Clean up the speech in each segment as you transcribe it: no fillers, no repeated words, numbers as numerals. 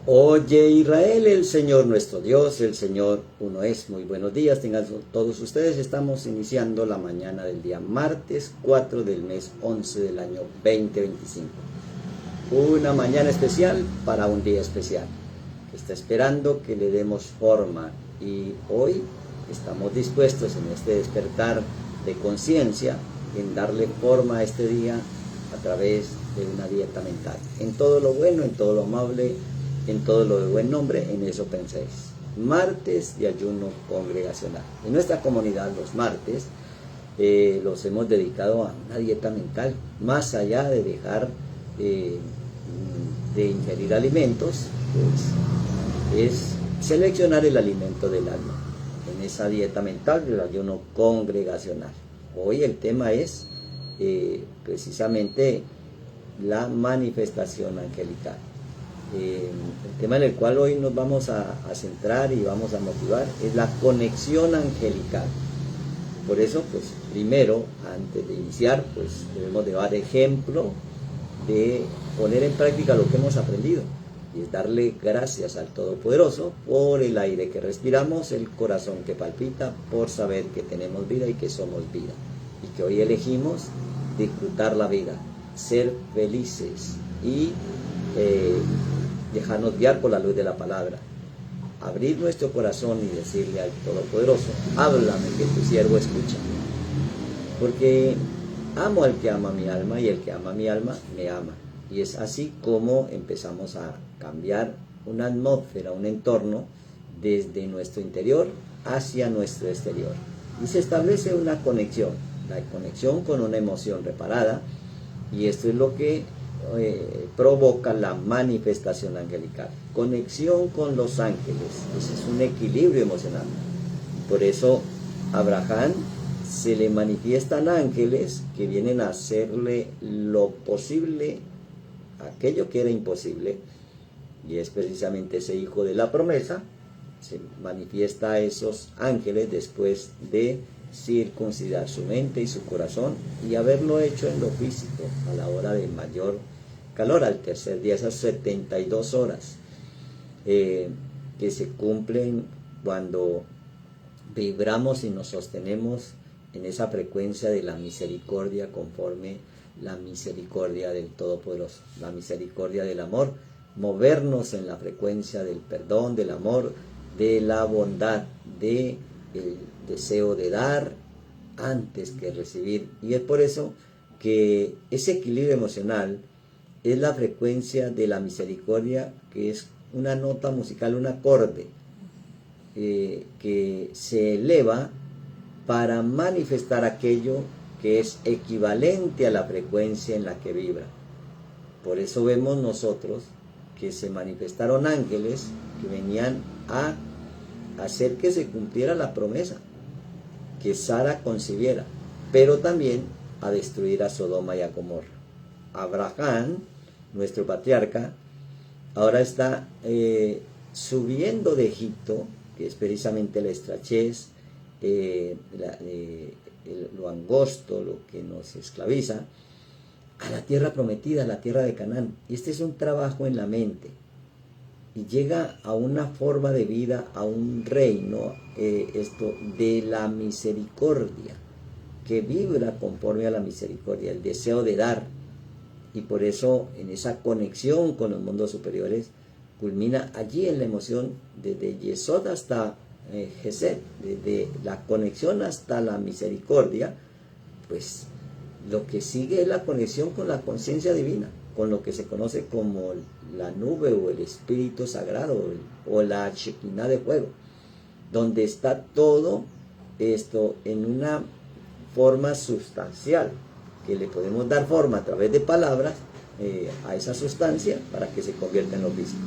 Oye Israel, el Señor nuestro Dios, el Señor uno es. Muy buenos días, tengan todos ustedes. Estamos iniciando la mañana del día martes 4 del mes 11 del año 2025. Una mañana especial para un día especial, que está esperando que le demos forma. Y hoy estamos dispuestos en este despertar de conciencia, en darle forma a este día a través de una dieta mental. En todo lo bueno, en todo lo amable, en todo lo de buen nombre, en eso penséis. Martes de ayuno congregacional. En nuestra comunidad los martes los hemos dedicado a una dieta mental, más allá de dejar de ingerir alimentos, pues es seleccionar el alimento del alma. En esa dieta mental del ayuno congregacional. Hoy el tema es precisamente la manifestación angelical. El tema en el cual hoy nos vamos a centrar y vamos a motivar es la conexión angelical. Por eso, pues primero, antes de iniciar, pues debemos de dar ejemplo de poner en práctica lo que hemos aprendido, y es darle gracias al Todopoderoso por el aire que respiramos, el corazón que palpita, por saber que tenemos vida y que somos vida, y que hoy elegimos disfrutar la vida, ser felices y dejarnos guiar por la luz de la palabra, abrir nuestro corazón y decirle al Todopoderoso: háblame, que tu siervo escucha, porque amo al que ama mi alma, y el que ama mi alma me ama. Y es así como empezamos a cambiar una atmósfera, un entorno, desde nuestro interior hacia nuestro exterior, y se establece una conexión, la conexión con una emoción reparada, y esto es lo que provoca la manifestación angelical. Conexión con los ángeles, ese es un equilibrio emocional. Por eso a Abraham se le manifiestan ángeles que vienen a hacerle lo posible, aquello que era imposible, y es precisamente ese hijo de la promesa. Se manifiesta a esos ángeles después de circuncidar su mente y su corazón, y haberlo hecho en lo físico a la hora de mayor calor, al tercer día, esas 72 horas que se cumplen cuando vibramos y nos sostenemos en esa frecuencia de la misericordia, conforme la misericordia del Todopoderoso, la misericordia del amor, movernos en la frecuencia del perdón, del amor, de la bondad, del deseo de dar antes que recibir. Y es por eso que ese equilibrio emocional es la frecuencia de la misericordia, que es una nota musical, un acorde que se eleva para manifestar aquello que es equivalente a la frecuencia en la que vibra. Por eso vemos nosotros que se manifestaron ángeles que venían a hacer que se cumpliera la promesa, que Sara concibiera, pero también a destruir a Sodoma y a Gomorra. Abraham, nuestro patriarca, ahora está subiendo de Egipto, que es precisamente la estrechez, lo angosto, lo que nos esclaviza, a la tierra prometida, a la tierra de Canaán. Y este es un trabajo en la mente, y llega a una forma de vida, a un reino, esto de la misericordia, que vibra conforme a la misericordia, el deseo de dar. Y por eso, en esa conexión con los mundos superiores, culmina allí en la emoción, desde Yesod hasta Gesed, desde la conexión hasta la misericordia. Pues lo que sigue es la conexión con la conciencia divina, con lo que se conoce como la nube o el espíritu sagrado, o la Shekinah de fuego, donde está todo esto en una forma sustancial, que le podemos dar forma a través de palabras a esa sustancia para que se convierta en lo físico.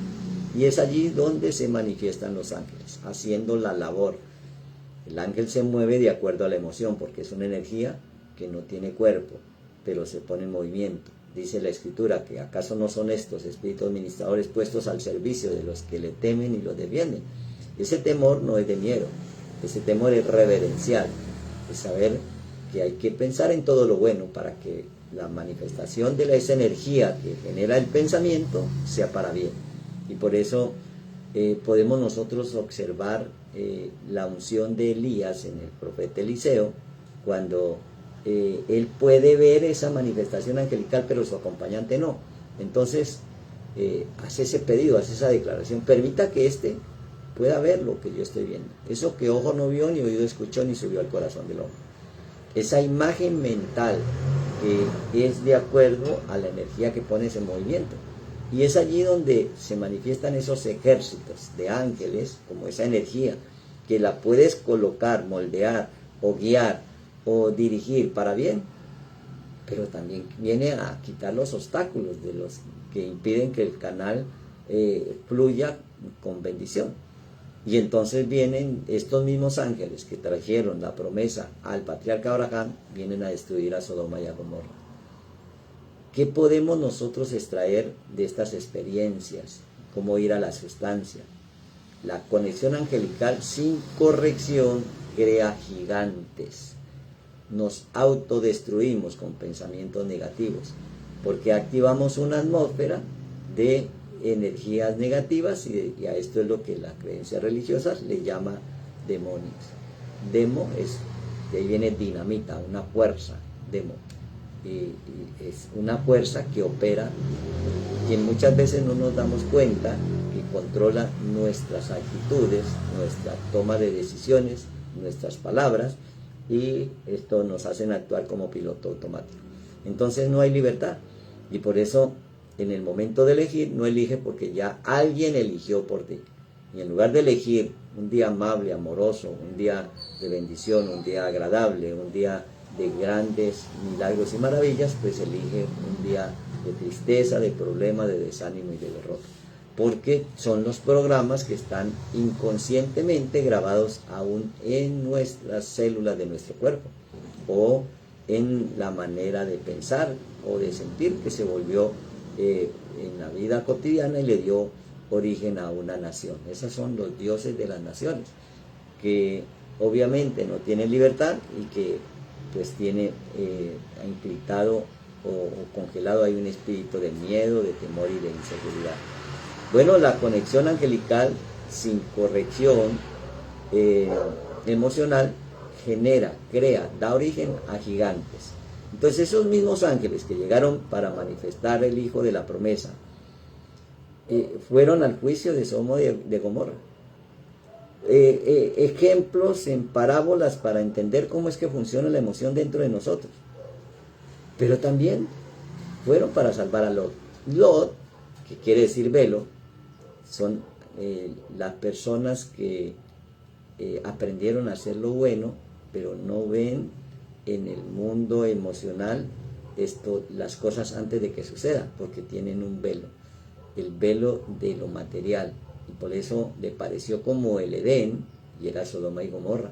Y es allí donde se manifiestan los ángeles, haciendo la labor. El ángel se mueve de acuerdo a la emoción, porque es una energía que no tiene cuerpo, pero se pone en movimiento. Dice la Escritura que ¿acaso no son estos espíritus ministradores puestos al servicio de los que le temen y los defienden? Ese temor no es de miedo, ese temor es reverencial, es saber que hay que pensar en todo lo bueno para que la manifestación de esa energía que genera el pensamiento sea para bien. Y por eso podemos nosotros observar la unción de Elías en el profeta Eliseo, cuando él puede ver esa manifestación angelical, pero su acompañante no. Entonces, hace ese pedido, hace esa declaración: permita que éste pueda ver lo que yo estoy viendo. Eso que ojo no vio, ni oído escuchó, ni subió al corazón del hombre. Esa imagen mental que es de acuerdo a la energía que pones en movimiento. Y es allí donde se manifiestan esos ejércitos de ángeles, como esa energía, que la puedes colocar, moldear, o guiar, o dirigir para bien, pero también viene a quitar los obstáculos de los que impiden que el canal fluya con bendición. Y entonces vienen estos mismos ángeles que trajeron la promesa al patriarca Abraham, vienen a destruir a Sodoma y a Gomorra. ¿Qué podemos nosotros extraer de estas experiencias? ¿Cómo ir a la sustancia? La conexión angelical sin corrección crea gigantes. Nos autodestruimos con pensamientos negativos, porque activamos una atmósfera de energías negativas, y a esto es lo que las creencias religiosas le llama demonios. Demo de ahí viene dinamita, una fuerza, demo. Y es una fuerza que opera, que muchas veces no nos damos cuenta, que controla nuestras actitudes, nuestra toma de decisiones, nuestras palabras, y esto nos hacen actuar como piloto automático. Entonces no hay libertad, y por eso en el momento de elegir no elige, porque ya alguien eligió por ti. Y en lugar de elegir un día amable, amoroso, un día de bendición, un día agradable, un día de grandes milagros y maravillas, pues elige un día de tristeza, de problema, de desánimo y de derrota. Porque son los programas que están inconscientemente grabados aún en nuestras células de nuestro cuerpo, o en la manera de pensar o de sentir, que se volvió en la vida cotidiana y le dio origen a una nación. Esos son los dioses de las naciones, que obviamente no tienen libertad, y que pues tiene implantado o congelado ahí un espíritu de miedo, de temor y de inseguridad. Bueno, la conexión angelical sin corrección emocional genera, crea, da origen a gigantes. Entonces esos mismos ángeles que llegaron para manifestar el Hijo de la promesa fueron al juicio de Sodoma y de Gomorra. Ejemplos en parábolas para entender cómo es que funciona la emoción dentro de nosotros. Pero también fueron para salvar a Lot. Lot, que quiere decir velo, son las personas que aprendieron a hacer lo bueno, pero no ven en el mundo emocional las cosas antes de que sucedan, porque tienen un velo, el velo de lo material. Y por eso le pareció como el Edén, y era Sodoma y Gomorra,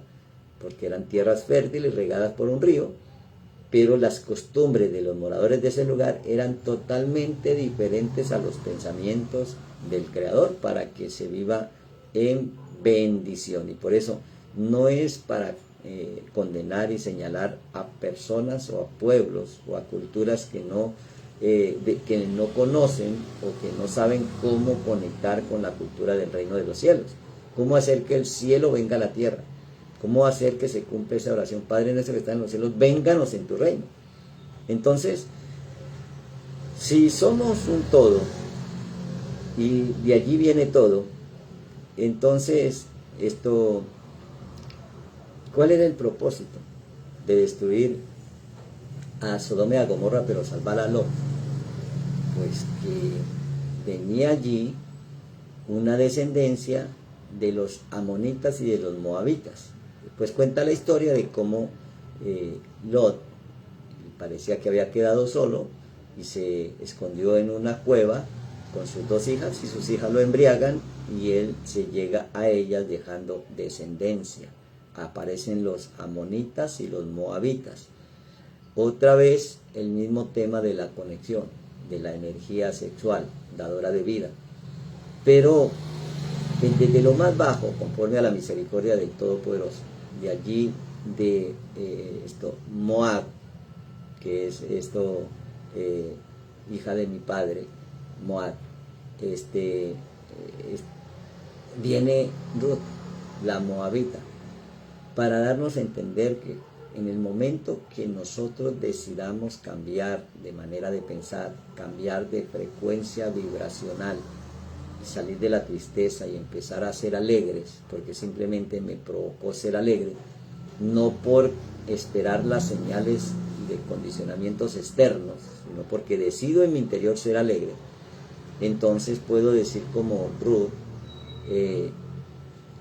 porque eran tierras fértiles regadas por un río, pero las costumbres de los moradores de ese lugar eran totalmente diferentes a los pensamientos del Creador, para que se viva en bendición. Y por eso no es para condenar y señalar a personas o a pueblos o a culturas que no conocen, o que no saben cómo conectar con la cultura del reino de los cielos, cómo hacer que el cielo venga a la tierra, cómo hacer que se cumpla esa oración: Padre nuestro que está en los cielos, vénganos en tu reino. Entonces, si somos un todo, y de allí viene todo, entonces ¿cuál era el propósito? De destruir a Sodoma y a Gomorra, pero salvar a Lot. Pues que venía allí una descendencia de los amonitas y de los moabitas. Pues cuenta la historia de cómo Lot parecía que había quedado solo, y se escondió en una cueva con sus dos hijas, y sus hijas lo embriagan, y él se llega a ellas dejando descendencia. Aparecen los amonitas y los moabitas. Otra vez el mismo tema de la conexión, de la energía sexual, dadora de vida. Pero desde lo más bajo, conforme a la misericordia del Todopoderoso, de allí de Moab, que es hija de mi padre, Moab, viene Ruth, la moabita, para darnos a entender que en el momento que nosotros decidamos cambiar de manera de pensar, cambiar de frecuencia vibracional, y salir de la tristeza y empezar a ser alegres, porque simplemente me provocó ser alegre, no por esperar las señales de condicionamientos externos, sino porque decido en mi interior ser alegre, entonces puedo decir como Ruth,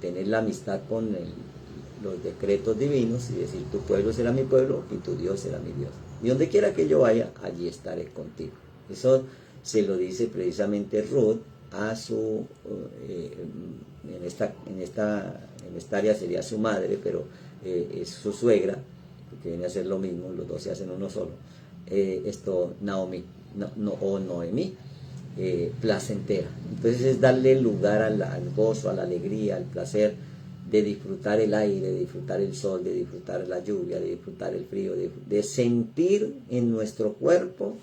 tener la amistad con los decretos divinos y decir, tu pueblo será mi pueblo y tu Dios será mi Dios. Y donde quiera que yo vaya, allí estaré contigo. Eso se lo dice precisamente Ruth a su, en esta área sería su madre, pero es su suegra, que viene a ser lo mismo, los dos se hacen uno solo, Naomi, o Noemí, placentera. Entonces es darle lugar al gozo, a la alegría, al placer de disfrutar el aire, de disfrutar el sol, de disfrutar la lluvia, de disfrutar el frío, de sentir en nuestro cuerpo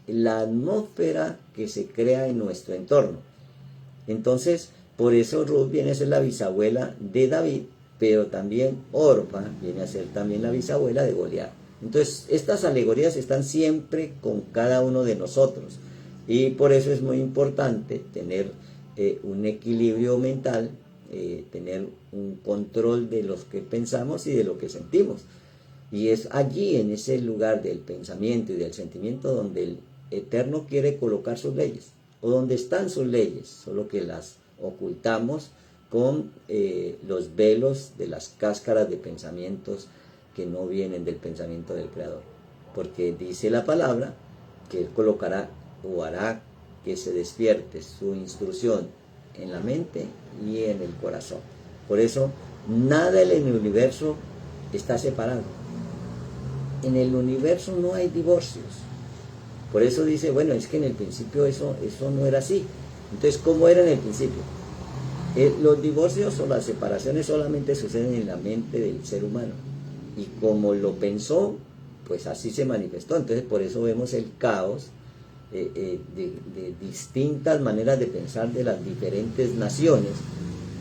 la atmósfera que se crea en nuestro entorno. Entonces, por eso Ruth viene a ser la bisabuela de David, pero también Orpa viene a ser también la bisabuela de Goliat. Entonces, estas alegorías están siempre con cada uno de nosotros, y por eso es muy importante tener un equilibrio mental, tener un control de lo que pensamos y de lo que sentimos. Y es allí, en ese lugar del pensamiento y del sentimiento, donde el Eterno quiere colocar sus leyes, o donde están sus leyes, solo que las ocultamos con los velos de las cáscaras de pensamientos que no vienen del pensamiento del Creador. Porque dice la palabra que Él colocará o hará que se despierte su instrucción en la mente y en el corazón. Por eso, nada en el universo está separado. En el universo no hay divorcios. Por eso dice, bueno, es que en el principio eso no era así. Entonces, ¿cómo era en el principio? Los divorcios o las separaciones solamente suceden en la mente del ser humano. Y como lo pensó, pues así se manifestó. Entonces, por eso vemos el caos de distintas maneras de pensar de las diferentes naciones,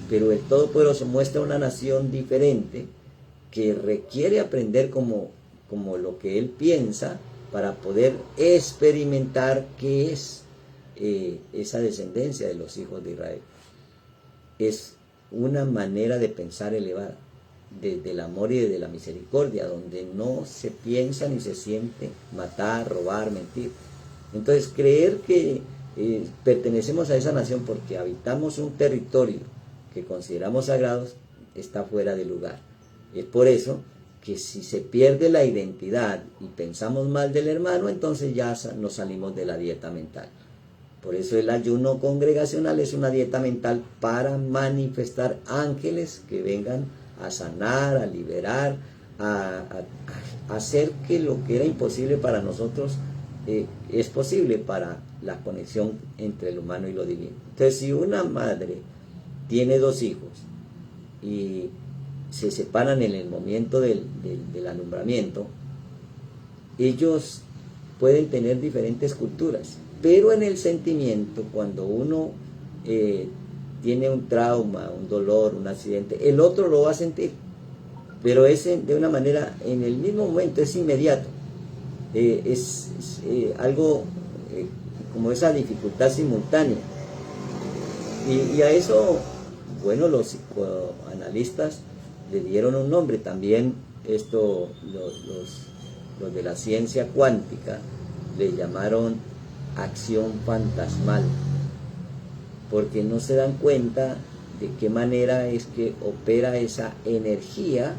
pero el Todopoderoso muestra una nación diferente que requiere aprender como lo que Él piensa para poder experimentar qué es esa descendencia de los hijos de Israel. Es una manera de pensar elevada, desde el amor y desde la misericordia, donde no se piensa ni se siente matar, robar, mentir. Entonces, creer que pertenecemos a esa nación porque habitamos un territorio que consideramos sagrados está fuera de lugar. Es por eso que si se pierde la identidad y pensamos mal del hermano, entonces ya nos salimos de la dieta mental. Por eso el ayuno congregacional es una dieta mental para manifestar ángeles que vengan a sanar, a liberar, a hacer que lo que era imposible para nosotros es posible para la conexión entre el humano y lo divino. Entonces, si una madre tiene dos hijos y se separan en el momento del alumbramiento, ellos pueden tener diferentes culturas, pero en el sentimiento, cuando uno tiene un trauma, un dolor, un accidente, el otro lo va a sentir, pero es de una manera, en el mismo momento, es inmediato. Es algo como esa dificultad simultánea. Y a eso, bueno, los psicoanalistas le dieron un nombre. También los de la ciencia cuántica le llamaron acción fantasmal, porque no se dan cuenta de qué manera es que opera esa energía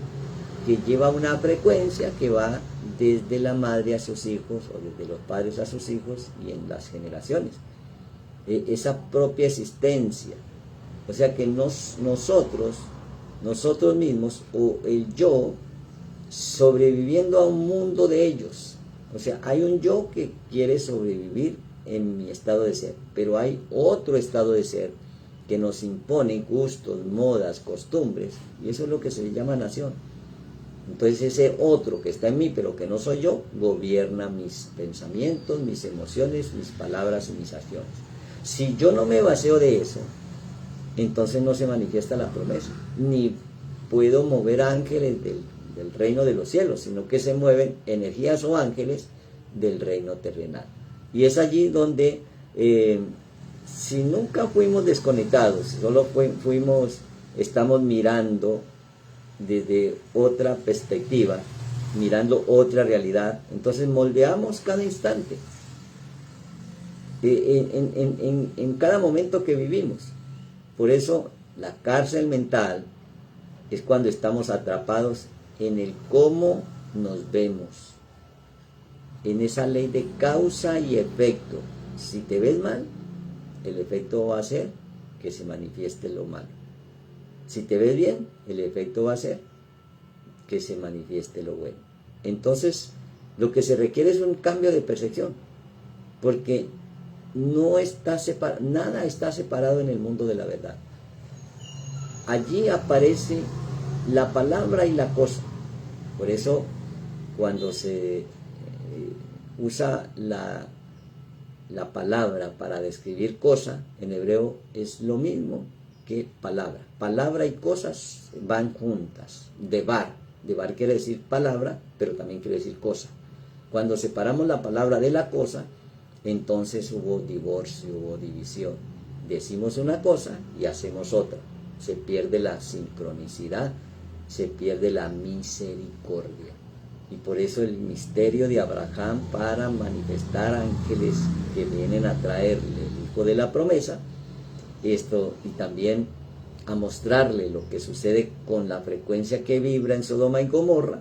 que lleva una frecuencia que va desde la madre a sus hijos o desde los padres a sus hijos y en las generaciones. Esa propia existencia. O sea que nosotros mismos, o el yo, sobreviviendo a un mundo de ellos. O sea, hay un yo que quiere sobrevivir en mi estado de ser, pero hay otro estado de ser que nos impone gustos, modas, costumbres, y eso es lo que se le llama nación. Entonces ese otro que está en mí, pero que no soy yo, gobierna mis pensamientos, mis emociones, mis palabras y mis acciones. Si yo no me baseo de eso, entonces no se manifiesta la promesa, ni puedo mover ángeles del reino de los cielos, sino que se mueven energías o ángeles del reino terrenal. Y es allí donde, si nunca fuimos desconectados, solo estamos mirando desde otra perspectiva, mirando otra realidad, entonces moldeamos cada instante, en cada momento que vivimos. Por eso la cárcel mental es cuando estamos atrapados en el cómo nos vemos, en esa ley de causa y efecto. Si te ves mal, el efecto va a ser que se manifieste lo malo. Si te ves bien, el efecto va a ser que se manifieste lo bueno. Entonces, lo que se requiere es un cambio de percepción, porque no está nada está separado en el mundo de la verdad. Allí aparece la palabra y la cosa. Por eso, cuando se usa la palabra para describir cosa, en hebreo es lo mismo que palabra. Palabra y cosas van juntas. Devar quiere decir palabra, pero también quiere decir cosa. Cuando separamos la palabra de la cosa, entonces hubo divorcio, hubo división. Decimos una cosa y hacemos otra. Se pierde la sincronicidad, se pierde la misericordia. Y por eso el misterio de Abraham para manifestar ángeles que vienen a traerle el hijo de la promesa, esto, y también a mostrarle lo que sucede con la frecuencia que vibra en Sodoma y Gomorra,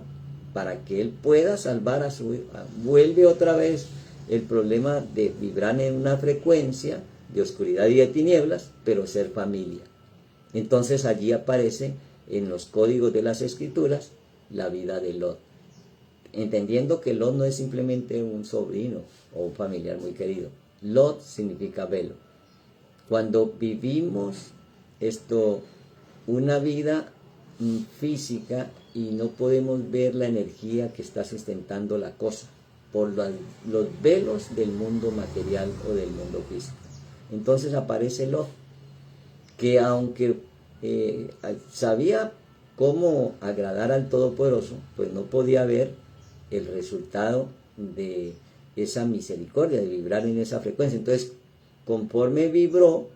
para que él pueda salvar a su hijo. Vuelve otra vez el problema de vibrar en una frecuencia de oscuridad y de tinieblas, pero ser familia. Entonces allí aparece en los códigos de las escrituras la vida de Lot, entendiendo que Lot no es simplemente un sobrino o un familiar muy querido. Lot significa velo. Cuando vivimos una vida física y no podemos ver la energía que está sustentando la cosa por los velos del mundo material o del mundo físico, entonces aparece Lot, que aunque sabía cómo agradar al Todopoderoso, pues no podía ver el resultado de esa misericordia, de vibrar en esa frecuencia. Entonces, conforme vibró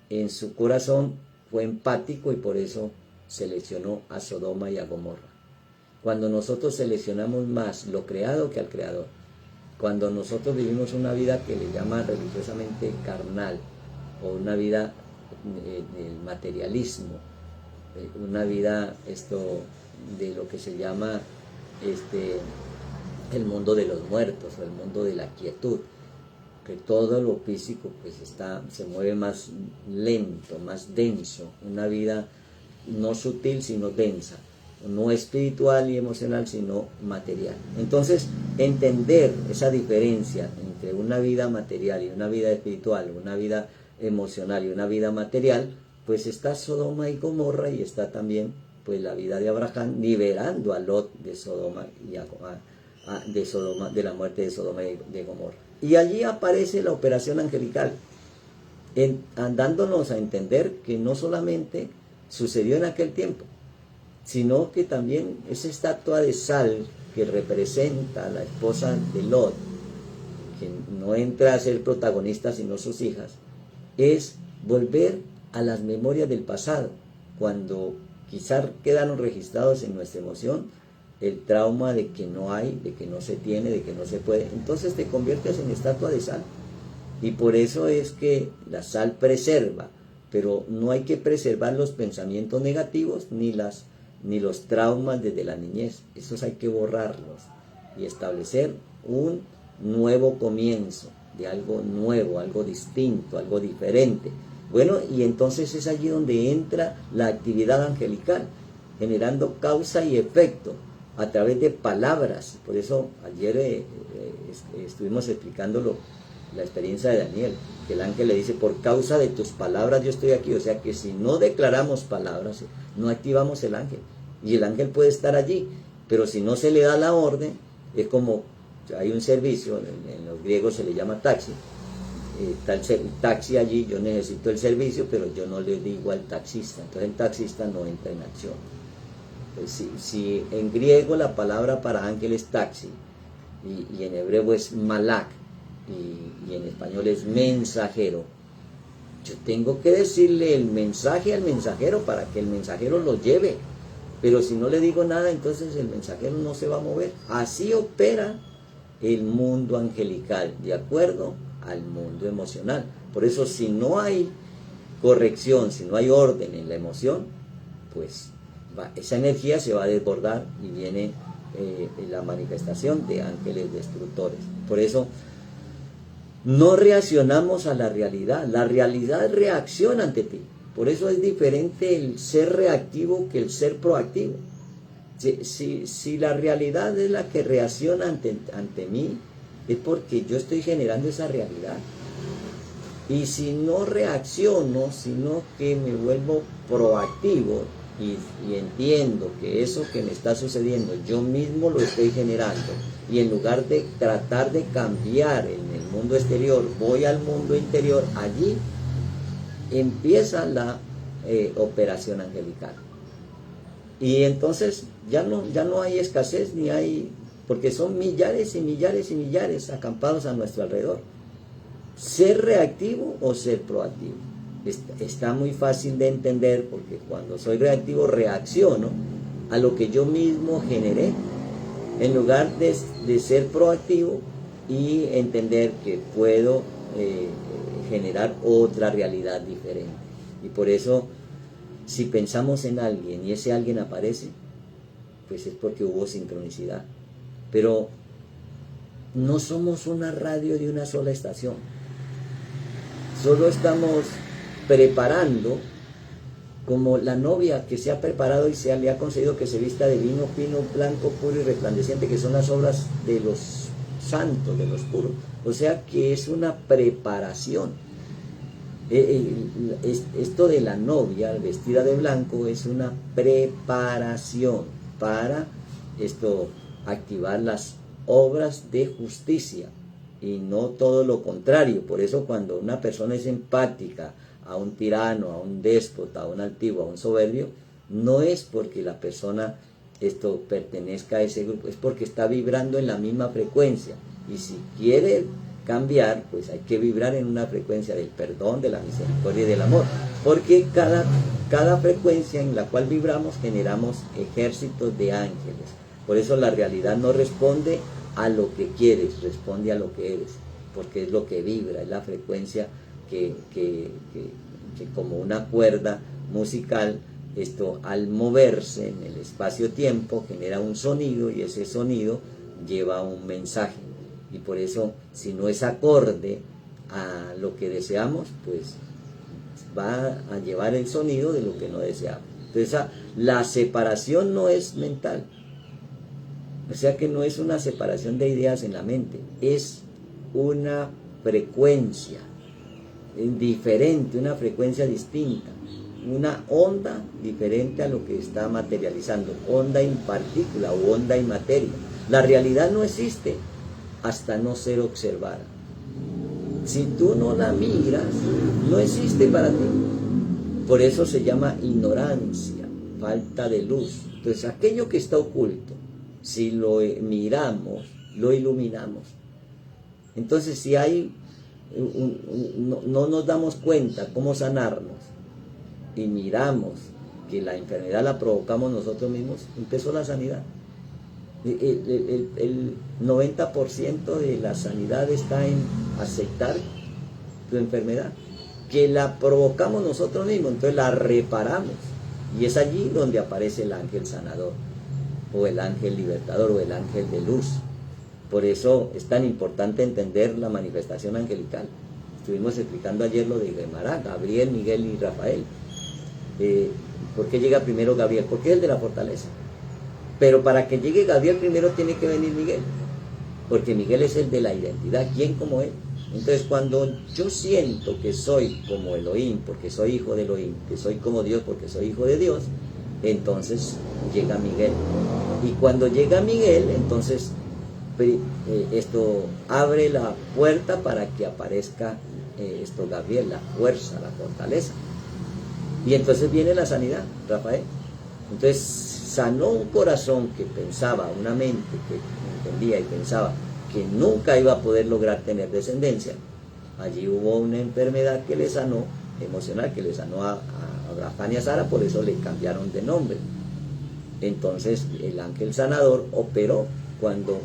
en su corazón, fue empático y por eso seleccionó a Sodoma y a Gomorra. Cuando nosotros seleccionamos más lo creado que al Creador, cuando nosotros vivimos una vida que le llama religiosamente carnal, o una vida del materialismo, una vida de lo que se llama el mundo de los muertos o el mundo de la quietud, que todo lo físico pues se mueve más lento, más denso, una vida no sutil sino densa, no espiritual y emocional sino material. Entonces, entender esa diferencia entre una vida material y una vida espiritual, una vida emocional y una vida material, pues está Sodoma y Gomorra, y está también pues la vida de Abraham liberando a Lot de Sodoma y de la muerte de Sodoma y de Gomorra. Y allí aparece la operación angelical, dándonos a entender que no solamente sucedió en aquel tiempo, sino que también esa estatua de sal que representa a la esposa de Lot, que no entra a ser protagonista sino sus hijas, es volver a las memorias del pasado, cuando quizás quedaron registrados en nuestra emoción el trauma de que no hay, de que no se tiene, de que no se puede. Entonces te conviertes en estatua de sal. Y por eso es que la sal preserva, pero no hay que preservar los pensamientos negativos ni los traumas desde la niñez. Esos hay que borrarlos y establecer un nuevo comienzo de algo nuevo, algo distinto, algo diferente. Bueno, y entonces es allí donde entra la actividad angelical, generando causa y efecto a través de palabras. Por eso ayer estuvimos explicando la experiencia de Daniel, que el ángel le dice: por causa de tus palabras yo estoy aquí. O sea que si no declaramos palabras, no activamos el ángel. Y el ángel puede estar allí, pero si no se le da la orden, es como hay un servicio, en los griegos se le llama taxi, está el taxi allí, yo necesito el servicio, pero yo no le digo al taxista, entonces el taxista no entra en acción. Si en griego la palabra para ángel es taxi, y en hebreo es malak, y en español es mensajero, yo tengo que decirle el mensaje al mensajero para que el mensajero lo lleve, pero si no le digo nada, entonces el mensajero no se va a mover. Así opera el mundo angelical, de acuerdo al mundo emocional. Por eso, si no hay corrección, si no hay orden en la emoción, pues esa energía se va a desbordar y viene la manifestación de ángeles destructores. Por eso no reaccionamos a la realidad reacciona ante ti. Por eso es diferente el ser reactivo que el ser proactivo. Si la realidad es la que reacciona ante mí, es porque yo estoy generando esa realidad. Y si no reacciono, sino que me vuelvo proactivo y entiendo que eso que me está sucediendo, yo mismo lo estoy generando, y en lugar de tratar de cambiar en el mundo exterior, voy al mundo interior, allí empieza la operación angelical. Y entonces ya no hay escasez, ni hay, porque son millares y millares y millares acampados a nuestro alrededor. Ser reactivo o ser proactivo. Está muy fácil de entender, porque cuando soy reactivo reacciono a lo que yo mismo generé, en lugar de ser proactivo y entender que puedo generar otra realidad diferente. Y por eso, si pensamos en alguien y ese alguien aparece, pues es porque hubo sincronicidad. Pero no somos una radio de una sola estación. Solo estamos preparando, como la novia que se ha preparado y le ha concedido que se vista de lino fino, blanco, puro y resplandeciente, que son las obras de los santos, de los puros. O sea que es una preparación. Esto de la novia vestida de blanco es una preparación para activar las obras de justicia, y no todo lo contrario. Por eso, cuando una persona es empática a un tirano, a un déspota, a un altivo, a un soberbio, no es porque la persona pertenezca a ese grupo, es porque está vibrando en la misma frecuencia. Y si quiere cambiar, pues hay que vibrar en una frecuencia del perdón, de la misericordia y del amor, porque cada frecuencia en la cual vibramos generamos ejércitos de ángeles. Por eso la realidad no responde a lo que quieres, responde a lo que eres, porque es lo que vibra, es la frecuencia que como una cuerda musical, al moverse en el espacio-tiempo genera un sonido, y ese sonido lleva un mensaje. Y por eso, si no es acorde a lo que deseamos, pues va a llevar el sonido de lo que no deseamos. Entonces, la separación no es mental. O sea que no es una separación de ideas en la mente, es una frecuencia diferente, una frecuencia distinta, una onda diferente a lo que está materializando, onda en partícula o onda en materia. La realidad no existe hasta no ser observada. Si tú no la miras, no existe para ti. Por eso se llama ignorancia, falta de luz. Entonces, aquello que está oculto, si lo miramos, lo iluminamos. Entonces, si hay no nos damos cuenta cómo sanarnos y miramos que la enfermedad la provocamos nosotros mismos, empezó la sanidad. El 90% de la sanidad está en aceptar tu enfermedad, que la provocamos nosotros mismos, entonces la reparamos, y es allí donde aparece el ángel sanador, o el ángel libertador, o el ángel de luz. Por eso es tan importante entender la manifestación angelical. Estuvimos explicando ayer lo de Gemara, Gabriel, Miguel y Rafael. ¿Por qué llega primero Gabriel? Porque es el de la fortaleza. Pero para que llegue Gabriel primero tiene que venir Miguel, porque Miguel es el de la identidad, ¿quién como él? Entonces, cuando yo siento que soy como Elohim, porque soy hijo de Elohim, que soy como Dios porque soy hijo de Dios, entonces llega Miguel. Y cuando llega Miguel, entonces esto abre la puerta para que aparezca Gabriel, la fuerza, la fortaleza. Y entonces viene la sanidad, Rafael. Entonces sanó un corazón que pensaba, una mente que entendía y pensaba que nunca iba a poder lograr tener descendencia. Allí hubo una enfermedad que le sanó, emocional, que le sanó a Abraham y a Sara, por eso le cambiaron de nombre. Entonces el ángel sanador operó cuando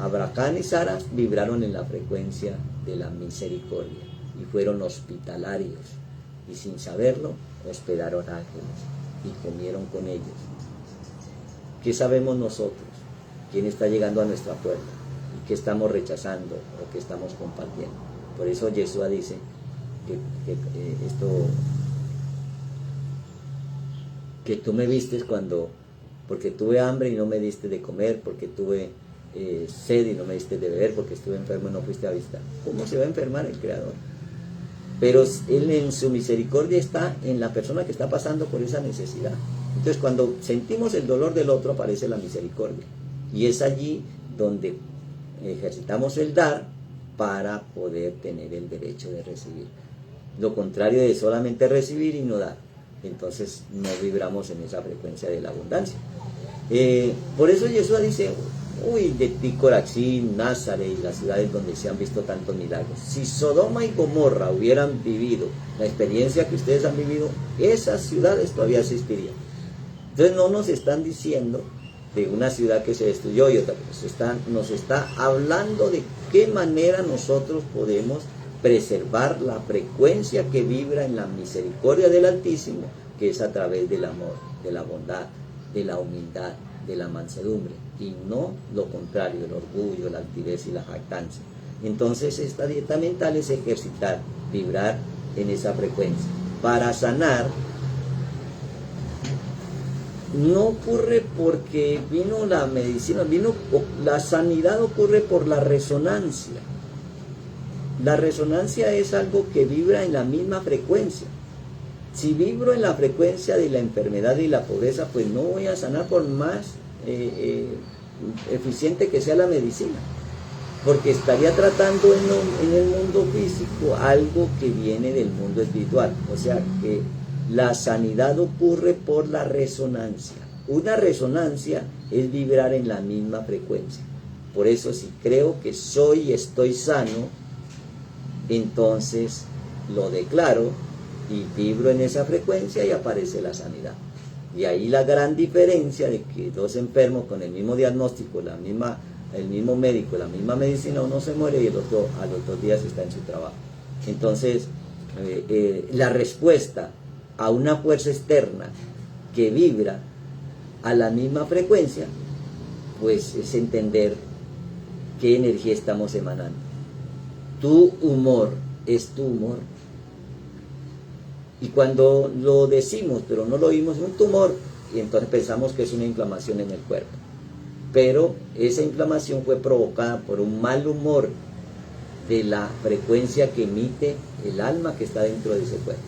Abraham y Sara vibraron en la frecuencia de la misericordia y fueron hospitalarios, y sin saberlo hospedaron ángeles y comieron con ellos. ¿Qué sabemos nosotros? ¿Quién está llegando a nuestra puerta? ¿Y qué estamos rechazando o qué estamos compartiendo? Por eso Yeshua dice que tú me vistes porque tuve hambre y no me diste de comer, porque tuve sed y no me diste de beber, porque estuve enfermo y no fuiste a visitar. ¿Cómo se va a enfermar el Creador? Pero Él en su misericordia está en la persona que está pasando por esa necesidad. Entonces cuando sentimos el dolor del otro aparece la misericordia. Y es allí donde ejercitamos el dar para poder tener el derecho de recibir. Lo contrario de solamente recibir y no dar. Entonces no vibramos en esa frecuencia de la abundancia. Por eso Yeshua dice, uy, de ti Corazín, Nazaret y las ciudades donde se han visto tantos milagros. Si Sodoma y Gomorra hubieran vivido la experiencia que ustedes han vivido, esas ciudades todavía existirían. Entonces no nos están diciendo de una ciudad que se destruyó y otra, nos está hablando de qué manera nosotros podemos preservar la frecuencia que vibra en la misericordia del Altísimo, que es a través del amor, de la bondad, de la humildad, de la mansedumbre, y no lo contrario, el orgullo, la altivez y la jactancia. Entonces esta dieta mental es ejercitar, vibrar en esa frecuencia. Para sanar, no ocurre porque vino la medicina, la sanidad ocurre por la resonancia. La resonancia es algo que vibra en la misma frecuencia. Si vibro en la frecuencia de la enfermedad y la pobreza, pues no voy a sanar por más eficiente que sea la medicina, porque estaría tratando en el mundo físico algo que viene del mundo espiritual. O sea que la sanidad ocurre por la resonancia. Una resonancia es vibrar en la misma frecuencia. Por eso si creo que soy y estoy sano, entonces lo declaro y vibro en esa frecuencia y aparece la sanidad. Y ahí la gran diferencia de que dos enfermos con el mismo diagnóstico, el mismo médico, la misma medicina, uno se muere y el otro a los 2 días está en su trabajo. Entonces la respuesta a una fuerza externa que vibra a la misma frecuencia, pues es entender qué energía estamos emanando. Tu humor es tu humor. Y cuando lo decimos, pero no lo oímos, es un tumor, y entonces pensamos que es una inflamación en el cuerpo. Pero esa inflamación fue provocada por un mal humor de la frecuencia que emite el alma que está dentro de ese cuerpo.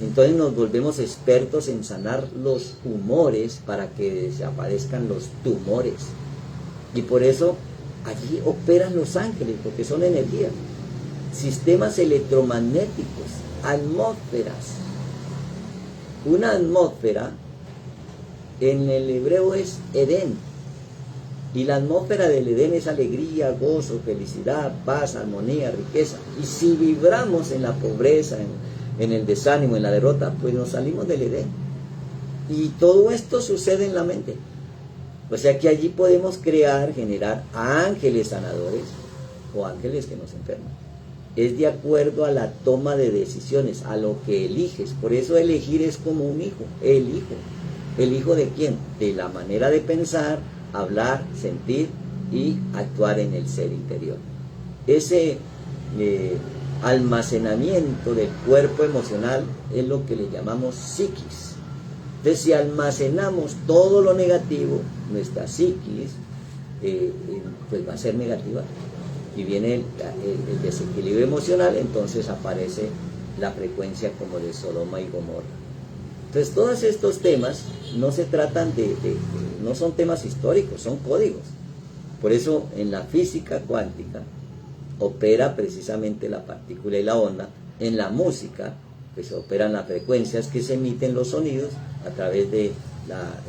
Entonces nos volvemos expertos en sanar los humores para que desaparezcan los tumores. Y por eso allí operan los ángeles, porque son energías, sistemas electromagnéticos, atmósferas. Una atmósfera en el hebreo es Edén, y la atmósfera del Edén es alegría, gozo, felicidad, paz, armonía, riqueza. Y si vibramos en la pobreza, en el desánimo, en la derrota, pues nos salimos del Edén. Y todo esto sucede en la mente. O sea que allí podemos generar ángeles sanadores o ángeles que nos enferman. Es de acuerdo a la toma de decisiones, a lo que eliges. Por eso elegir es como un hijo. Elijo. ¿El hijo de quién? De la manera de pensar, hablar, sentir y actuar en el ser interior. Ese almacenamiento del cuerpo emocional es lo que le llamamos psiquis. Entonces, si almacenamos todo lo negativo, nuestra psiquis pues va a ser negativa. Y viene el desequilibrio emocional, entonces aparece la frecuencia como de Sodoma y Gomorra. Entonces todos estos temas no se tratan no son temas históricos, son códigos. Por eso en la física cuántica opera precisamente la partícula y la onda. En la música, pues operan las frecuencias que se emiten los sonidos a través de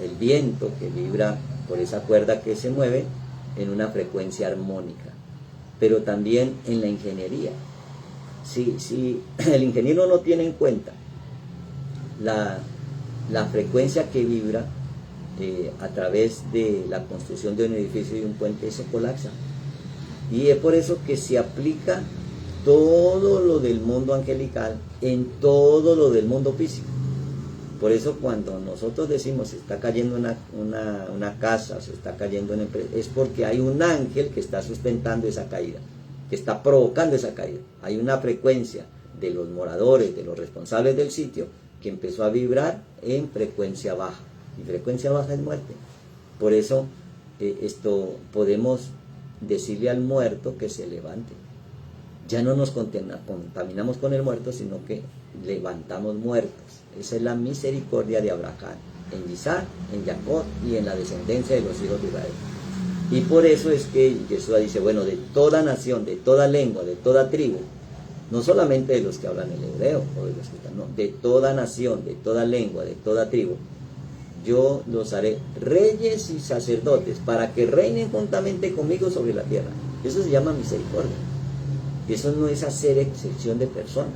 el viento que vibra por esa cuerda que se mueve en una frecuencia armónica. Pero también en la ingeniería. Si el ingeniero no tiene en cuenta la frecuencia que vibra a través de la construcción de un edificio y un puente, eso colapsa. Y es por eso que se aplica todo lo del mundo angelical en todo lo del mundo físico. Por eso cuando nosotros decimos se está cayendo una casa, se está cayendo una empresa, es porque hay un ángel que está sustentando esa caída, que está provocando esa caída. Hay una frecuencia de los moradores, de los responsables del sitio, que empezó a vibrar en frecuencia baja. Y frecuencia baja es muerte. Por eso podemos decirle al muerto que se levante. Ya no nos contaminamos con el muerto, sino que levantamos muertos. Esa es la misericordia de Abraham, en Isaac, en Jacob y en la descendencia de los hijos de Israel. Y por eso es que Jesús dice, bueno, de toda nación, de toda lengua, de toda tribu, no solamente de los que hablan el hebreo, o de los que están, no, de toda nación, de toda lengua, de toda tribu, yo los haré reyes y sacerdotes para que reinen juntamente conmigo sobre la tierra. Eso se llama misericordia. Eso no es hacer excepción de personas,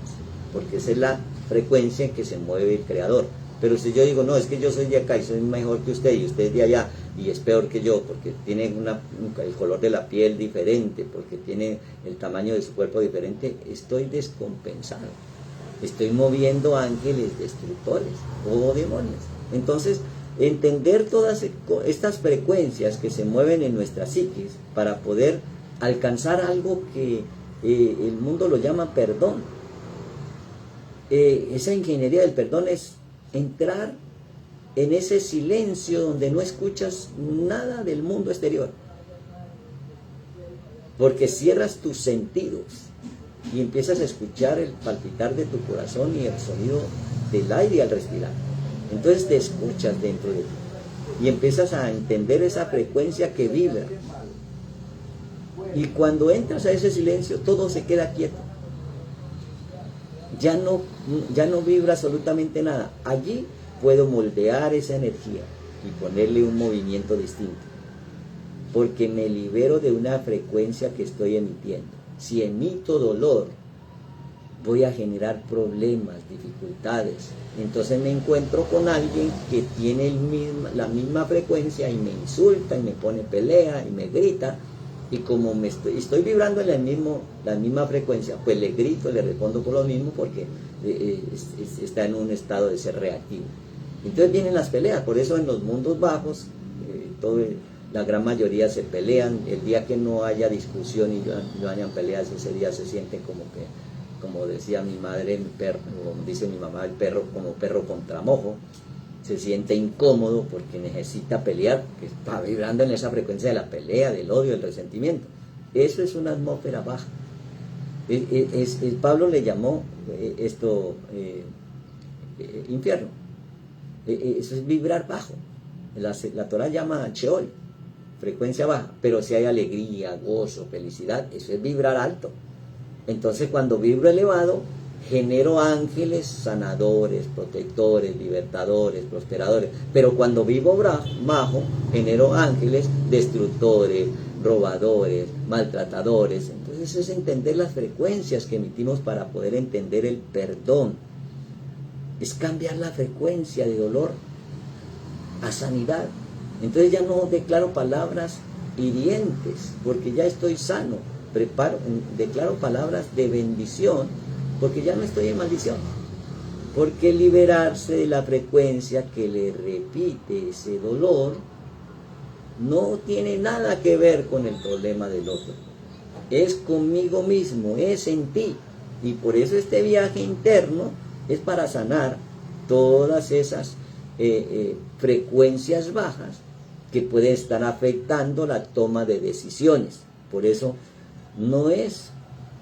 porque esa es la frecuencia en que se mueve el Creador. Pero si yo digo, no, es que yo soy de acá y soy mejor que usted y usted es de allá y es peor que yo porque tiene el color de la piel diferente, porque tiene el tamaño de su cuerpo diferente, estoy descompensado. Estoy moviendo ángeles destructores o demonios. Entonces, entender todas estas frecuencias que se mueven en nuestra psiquis para poder alcanzar algo que el mundo lo llama perdón. Esa ingeniería del perdón es entrar en ese silencio donde no escuchas nada del mundo exterior, porque cierras tus sentidos y empiezas a escuchar el palpitar de tu corazón y el sonido del aire al respirar. Entonces te escuchas dentro de ti y empiezas a entender esa frecuencia que vibra. Y cuando entras a ese silencio, todo se queda quieto. Ya no vibra absolutamente nada. Allí puedo moldear esa energía y ponerle un movimiento distinto, porque me libero de una frecuencia que estoy emitiendo. Si emito dolor, voy a generar problemas, dificultades. Entonces me encuentro con alguien que tiene la misma frecuencia y me insulta y me pone pelea y me grita. Y como estoy vibrando en la misma frecuencia, pues le grito, le respondo por lo mismo porque está en un estado de ser reactivo. Entonces vienen las peleas. Por eso en los mundos bajos, la gran mayoría se pelean. El día que no haya discusión y no hayan peleas, ese día se sienten como decía mi madre, mi perro, como dice mi mamá, el perro como perro contra mojo. Se siente incómodo porque necesita pelear, que está vibrando en esa frecuencia de la pelea, del odio, del resentimiento. Eso es una atmósfera baja. Pablo le llamó infierno. Eso es vibrar bajo. La Torah llama Sheol, frecuencia baja. Pero si hay alegría, gozo, felicidad, eso es vibrar alto. Entonces cuando vibro elevado, genero ángeles sanadores, protectores, libertadores, prosperadores. Pero cuando vivo bajo, genero ángeles destructores, robadores, maltratadores. Entonces es entender las frecuencias que emitimos para poder entender el perdón. Es cambiar la frecuencia de dolor a sanidad. Entonces ya no declaro palabras hirientes, porque ya estoy sano. Declaro palabras de bendición, porque ya no estoy en maldición. Porque liberarse de la frecuencia que le repite ese dolor no tiene nada que ver con el problema del otro. Es conmigo mismo, es en ti. Y por eso este viaje interno es para sanar todas esas frecuencias bajas que pueden estar afectando la toma de decisiones. Por eso no es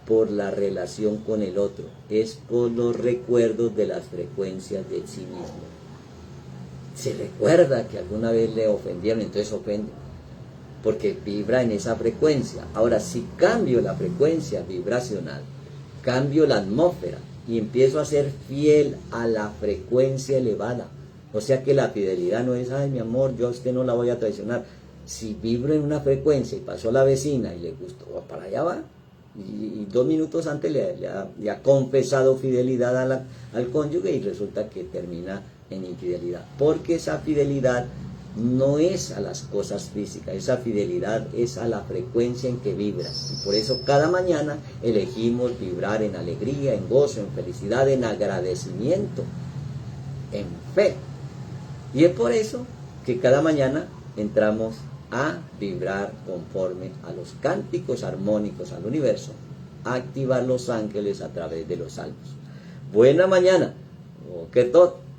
por la relación con el otro, es por los recuerdos de las frecuencias de sí mismo. Se recuerda que alguna vez le ofendieron, entonces ofende. porque vibra en esa frecuencia. Ahora, si cambio la frecuencia vibracional, cambio la atmósfera y empiezo a ser fiel a la frecuencia elevada. O sea que la fidelidad no es, ay mi amor, yo a usted no la voy a traicionar. Si vibro en una frecuencia y pasó a la vecina y le gustó, para allá va. Y 2 minutos antes le ha confesado fidelidad al cónyuge y resulta que termina en infidelidad. Porque esa fidelidad no es a las cosas físicas, esa fidelidad es a la frecuencia en que vibras. Y por eso cada mañana elegimos vibrar en alegría, en gozo, en felicidad, en agradecimiento, en fe. Y es por eso que cada mañana entramos a vibrar conforme a los cánticos armónicos al universo, a activar los ángeles a través de los salmos. Buena mañana, que todo.